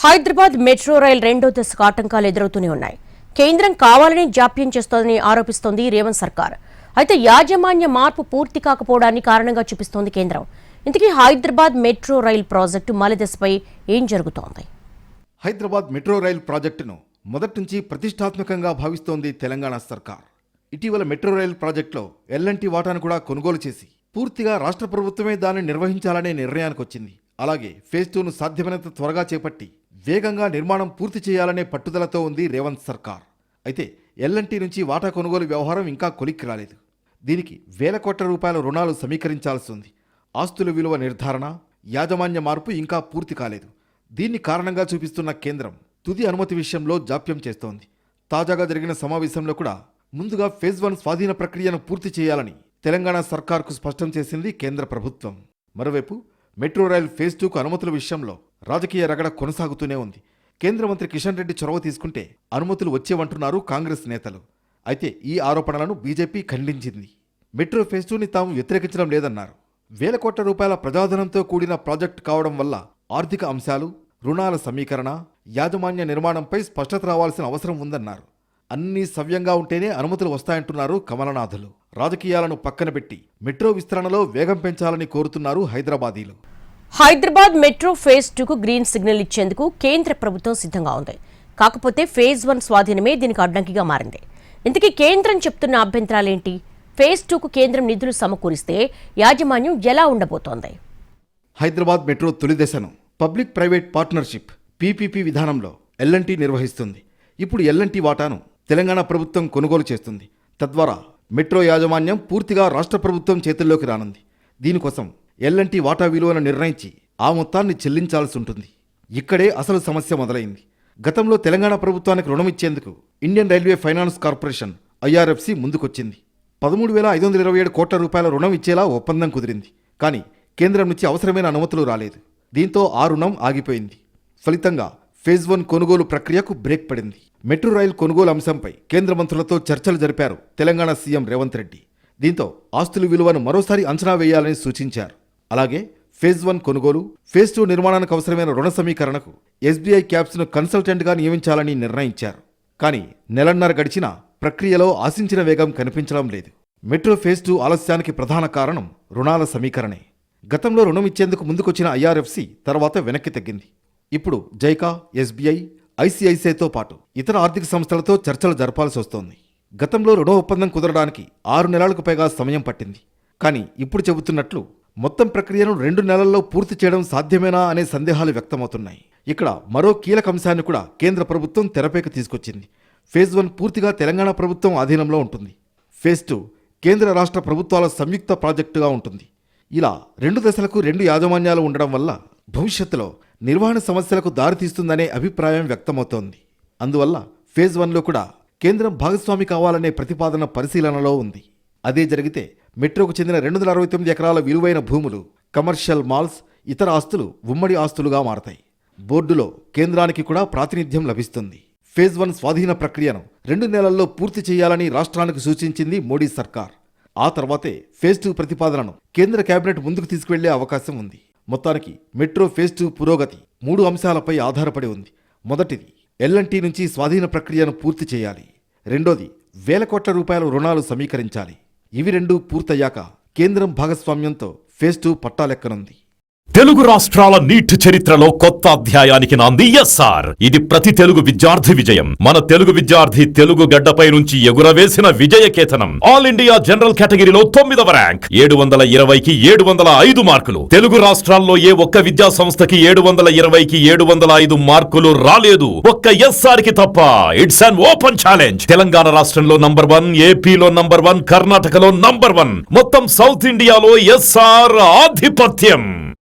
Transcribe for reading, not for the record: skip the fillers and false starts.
Hyderabad metro rail రెండో దశకు ఆటంకాలు ఎదురవుతూనే ఉన్నాయి. కేంద్రం కావాలని జాప్యం చేస్తోందని ఆరోపిస్తోంది రేవంత్ సర్కార్. అయితే యాజమాన్య మార్పు పూర్తి కాకపోవడాన్ని కారణంగా చూపిస్తోంది కేంద్రం. ఇంతకీ హైదరాబాద్ మెట్రో రైల్ ప్రాజెక్టు మలి దశపై ఏం జరుగుతోంది? హైదరాబాద్ మెట్రో రైల్ ప్రాజెక్టును మొదటి నుంచి ప్రతిష్టాత్మకంగా భావిస్తోంది తెలంగాణ సర్కార్. ఇటీవల మెట్రో రైల్ ప్రాజెక్టులో ఎల్ఎన్టీ వాటాను కూడా కొనుగోలు చేసి పూర్తిగా రాష్ట్ర ప్రభుత్వమే దాన్ని నిర్వహించాలనే నిర్ణయానికి వచ్చింది. అలాగే ఫేజ్ 2ను సాధ్యమైనంత త్వరగా చేపట్టి వేగంగా నిర్మాణం పూర్తి చేయాలనే పట్టుదలతో ఉంది రేవంత్ సర్కార్. అయితే ఎల్ఎన్టీ నుంచి వాటా కొనుగోలు వ్యవహారం ఇంకా కొలిక్కి రాలేదు. దీనికి వేల కోట్ల రూపాయల రుణాలు సమీకరించాల్సి ఉంది. ఆస్తుల విలువ నిర్ధారణ, యాజమాన్య మార్పు ఇంకా పూర్తి కాలేదు. దీన్ని కారణంగా చూపిస్తున్న కేంద్రం తుది అనుమతి విషయంలో జాప్యం చేస్తోంది. తాజాగా జరిగిన సమావేశంలో కూడా ముందుగా ఫేజ్ 1 స్వాధీన ప్రక్రియను పూర్తి చేయాలని తెలంగాణ సర్కార్కు స్పష్టం చేసింది కేంద్ర ప్రభుత్వం. మరోవైపు మెట్రో రైల్ ఫేజ్ 2కు అనుమతుల విషయంలో రాజకీయ రగడ కొనసాగుతూనే ఉంది. కేంద్ర మంత్రి కిషన్ రెడ్డి చొరవ తీసుకుంటే అనుమతులు వచ్చేవంటున్నారు కాంగ్రెస్ నేతలు. అయితే ఈ ఆరోపణలను బీజేపీ ఖండించింది. మెట్రో ఫేజ్ 2ని తాము వ్యతిరేకించడం లేదన్నారు. వేల కోట్ల రూపాయల ప్రజాధనంతో కూడిన ప్రాజెక్టు కావడం వల్ల ఆర్థిక అంశాలు, రుణాల సమీకరణ, యాజమాన్య నిర్మాణంపై స్పష్టత రావాల్సిన అవసరం ఉందన్నారు. అన్నీ సవ్యంగా ఉంటేనే అనుమతులు వస్తాయంటున్నారు కమలనాథులు. రాజకీయాలను పక్కన పెట్టి మెట్రో విస్తరణలో వేగం పెంచాలని కోరుతున్నారు హైదరాబాదీలు. హైదరాబాద్ మెట్రో ఫేజ్ 2కు గ్రీన్ సిగ్నల్ ఇచ్చేందుకు కేంద్ర ప్రభుత్వం సిద్ధంగా ఉంది. కాకపోతే ఫేజ్ 1 స్వాధీనమే దీనికి అడ్డంకిగా మారింది. ఇంతకీ కేంద్రం చెప్తున్న అభ్యంతరాలేంటి? ఫేజ్ 2కు కేంద్రం నిధులు సమకూరిస్తే యాజమాన్యం ఎలా ఉండబోతోంది? హైదరాబాద్ మెట్రో తొలి దశను పబ్లిక్ ప్రైవేట్ పార్ట్నర్షిప్ పీపీపీ విధానంలో ఎల్ఎన్టీ నిర్వహిస్తుంది. ఇప్పుడు ఎల్ఎన్టీ వాటాను తెలంగాణ ప్రభుత్వం కొనుగోలు చేస్తుంది. తద్వారా మెట్రో యాజమాన్యం పూర్తిగా రాష్ట్ర ప్రభుత్వం చేతుల్లోకి రానుంది. దీనికోసం ఎల్ఎన్టీ వాటా విలువను నిర్ణయించి ఆ మొత్తాన్ని చెల్లించాల్సి ఉంటుంది. ఇక్కడే అసలు సమస్య మొదలైంది. గతంలో తెలంగాణ ప్రభుత్వానికి రుణం ఇచ్చేందుకు Indian railway finance corporation IRFC ముందుకొచ్చింది. 13,527 కోట్ల రూపాయల రుణం ఇచ్చేలా ఒప్పందం కుదిరింది. కానీ కేంద్రం నుంచి అవసరమైన అనుమతులు రాలేదు. దీంతో ఆ రుణం ఆగిపోయింది. ఫలితంగా ఫేజ్ 1 కొనుగోలు ప్రక్రియకు బ్రేక్ పడింది. మెట్రో రైల్ కొనుగోలు అంశంపై కేంద్ర మంత్రులతో చర్చలు జరిపారు తెలంగాణ సీఎం రేవంత్ రెడ్డి. దీంతో ఆస్తుల విలువను మరోసారి అంచనా వేయాలని సూచించారు. అలాగే ఫేజ్ 1 కొనుగోలు, ఫేజ్ 2 నిర్మాణానికి అవసరమైన రుణ సమీకరణకు ఎస్బీఐ క్యాప్స్ను కన్సల్టెంట్గా నియమించాలని నిర్ణయించారు. కానీ నెలన్నర గడిచినా ప్రక్రియలో ఆశించిన వేగం కనిపించడం లేదు. మెట్రో ఫేజ్ 2 ఆలస్యానికి ప్రధాన కారణం రుణాల సమీకరణే. గతంలో రుణం ఇచ్చేందుకు ముందుకొచ్చిన ఐఆర్ఎఫ్సి తర్వాత వెనక్కి తగ్గింది. ఇప్పుడు జైకా, ఎస్బీఐ, ఐసీఐసీఐతో పాటు ఇతర ఆర్థిక సంస్థలతో చర్చలు జరపాల్సి వస్తోంది. గతంలో రుణ ఒప్పందం కుదరడానికి 6 నెలలకు పైగా సమయం పట్టింది. కానీ ఇప్పుడు చెబుతున్నట్లు మొత్తం ప్రక్రియను 2 నెలల్లో పూర్తి చేయడం సాధ్యమేనా అనే సందేహాలు వ్యక్తమవుతున్నాయి. ఇక్కడ మరో కీలక అంశాన్ని కూడా కేంద్ర ప్రభుత్వం తెరపైకి తీసుకొచ్చింది. ఫేజ్ 1 పూర్తిగా తెలంగాణ ప్రభుత్వం ఆధీనంలో ఉంటుంది. ఫేజ్ 2 కేంద్ర రాష్ట్ర ప్రభుత్వాల సంయుక్త ప్రాజెక్టుగా ఉంటుంది. ఇలా 2 దశలకు 2 యాజమాన్యాలు ఉండడం వల్ల భవిష్యత్తులో నిర్వహణ సమస్యలకు దారితీస్తుందనే అభిప్రాయం వ్యక్తమవుతోంది. అందువల్ల ఫేజ్ 1లో కూడా కేంద్రం భాగస్వామి కావాలనే ప్రతిపాదన పరిశీలనలో ఉంది. అదే జరిగితే మెట్రోకు చెందిన 269 ఎకరాల విలువైన భూములు, కమర్షియల్ మాల్స్, ఇతర ఆస్తులు ఉమ్మడి ఆస్తులుగా మారతాయి. బోర్డులో కేంద్రానికి కూడా ప్రాతినిధ్యం లభిస్తుంది. ఫేజ్ 1 స్వాధీన ప్రక్రియను 2 నెలల్లో పూర్తి చేయాలని రాష్ట్రానికి సూచించింది మోడీ సర్కార్. ఆ తర్వాతే ఫేజ్ 2 ప్రతిపాదనను కేంద్ర కేబినెట్ ముందుకు తీసుకువెళ్లే అవకాశం ఉంది. మొత్తానికి మెట్రో ఫేజ్ 2 పురోగతి 3 అంశాలపై ఆధారపడి ఉంది. మొదటిది, ఎల్ఎన్టీ నుంచి స్వాధీన ప్రక్రియను పూర్తి చేయాలి. రెండోది, వేల కోట్ల రూపాయల రుణాలు సమీకరించాలి. ఇవి 2 పూర్తయ్యాక కేంద్రం భాగస్వామ్యంతో ఫేజ్ 2 పట్టాలెక్కనుంది. తెలుగు రాష్ట్రాల నీట్ చరిత్రలో కొత్త అధ్యాయానికి నాంది ఎస్ఆర్. ఇది ప్రతి తెలుగు విద్యార్థి విజయం. మన తెలుగు విద్యార్థి తెలుగు గడ్డపై నుంచి ఎగురవేసిన విజయకేతనం. ఆల్ ఇండియా జనరల్ కేటగిరీలో 9వ ర్యాంక్, 720కి 705 మార్కులు. తెలుగు రాష్ట్రాల్లో ఏ ఒక్క విద్యా సంస్థకి 720కి 705 మార్కులు రాలేదు, ఒక్క ఎస్ఆర్ కి తప్ప. It's an open challenge. Telangana రాష్ట్రంలో నంబర్ 1, ఏపీలో నంబర్ 1, కర్ణాటకలో నంబర్ 1, మొత్తం సౌత్ ఇండియాలో ఎస్ఆర్ ఆధిపత్యం.